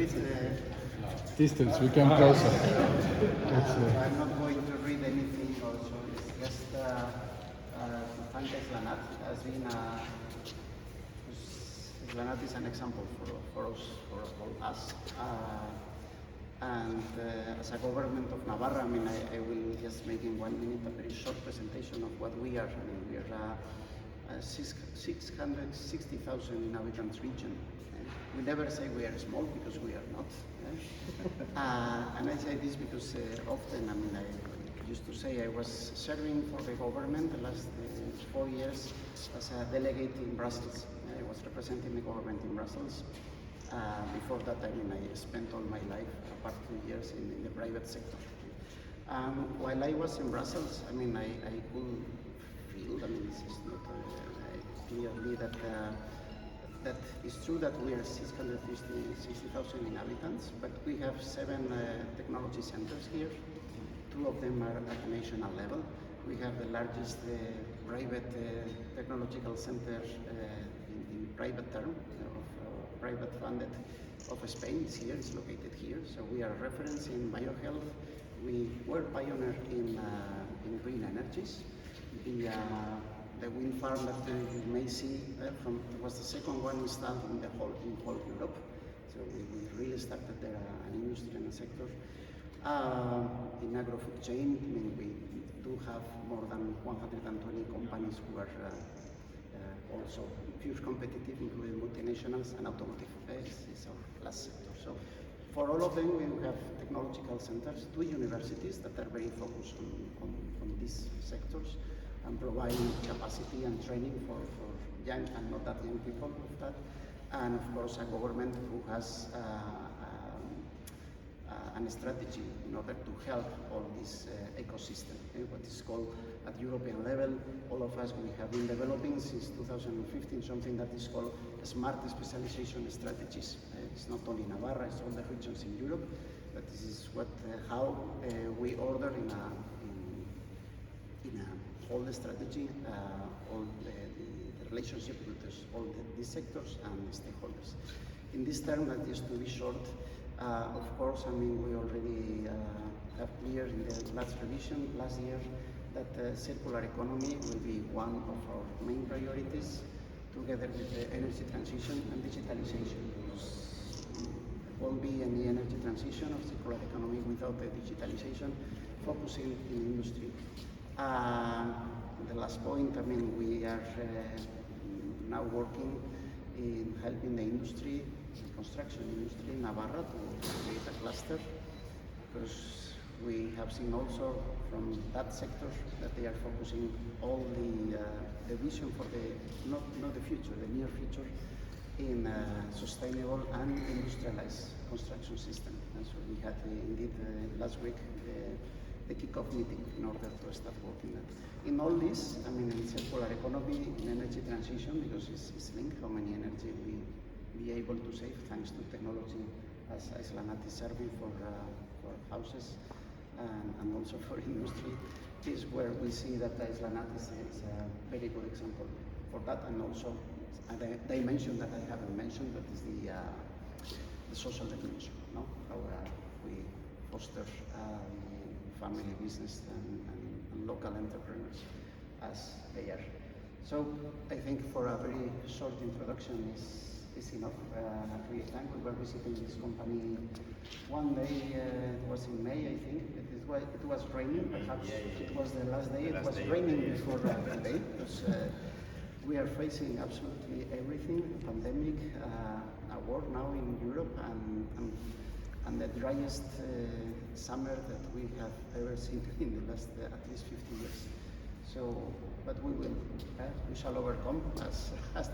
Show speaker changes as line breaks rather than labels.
bit
distance, we come closer.
I'm not going to read anything also. It's just to thank Aislanat. It has been Aislanat is an example for us, for all us. And as a government of Navarra, I mean, I will just make in 1 minute a very short presentation of what we are. I mean, we are a 660,000 inhabitants region. We never say we are small because we are not. And I say this because often, I mean, I used to say I was serving for the government the last 4 years as a delegate in Brussels. I was representing the government in Brussels. Before that, I mean, I spent all my life, apart 2 years, in the private sector. While I was in Brussels, I mean, I could feel, I mean, this is not clearly that that is true that we are 660,000 inhabitants, but we have 7 technology centers here. 2 of them are at national level. We have the largest private technological center in private term, private funded of Spain is here, it's located here. So we are a reference in biohealth. We were pioneer in green energies. The wind farm that you may see was the second one installed in whole Europe. So we really started there an industry and a sector. In agro-food chain, I mean, we do have more than 120 companies who are also pure competitive, including multinationals and automotive. Is our last sector. So for all of them, we have technological centers, 2 universities that are very focused on these sectors and providing capacity and training for young and not that young people of that. And of course, a government who has a strategy in order to help all this ecosystem, what is called at European level. All of us, we have been developing since 2015 something that is called smart specialization strategies. It's not only Navarra, it's all the regions in Europe, but this is what how we order in all the strategy, all the relationship with all these sectors and the stakeholders. In this term, that is to be short, of course, I mean, we already have clear in the last revision last year that circular economy will be one of our main priorities, together with the energy transition and digitalization. There won't be any energy transition or circular economy without the digitalization, focusing in industry. The last point, I mean, we are now working in helping the industry, the construction industry in Navarra to create a cluster, because we have seen also from that sector that they are focusing all the vision for not the future, the near future, in sustainable and industrialized construction system. And so we had indeed last week the kick-off meeting in order to start working that. In all this, I mean, in circular economy, in energy transition, because it's linked, how many energy we be able to save thanks to technology, as Aislanat is serving for houses and also for industry, is where we see that Aislanat is a very good example for that, and also a dimension that I haven't mentioned, but is the social dimension, no? How we foster family business and local entrepreneurs as they are. So I think for a very short introduction is enough. Really thank. We were visiting this company one day, it was in May, I think. It was raining, perhaps it was the last day. It was raining before today, because we are facing absolutely everything, pandemic, a war now in Europe, and the driest summer that we have ever seen in the last at least 50 years. So, but we shall overcome as the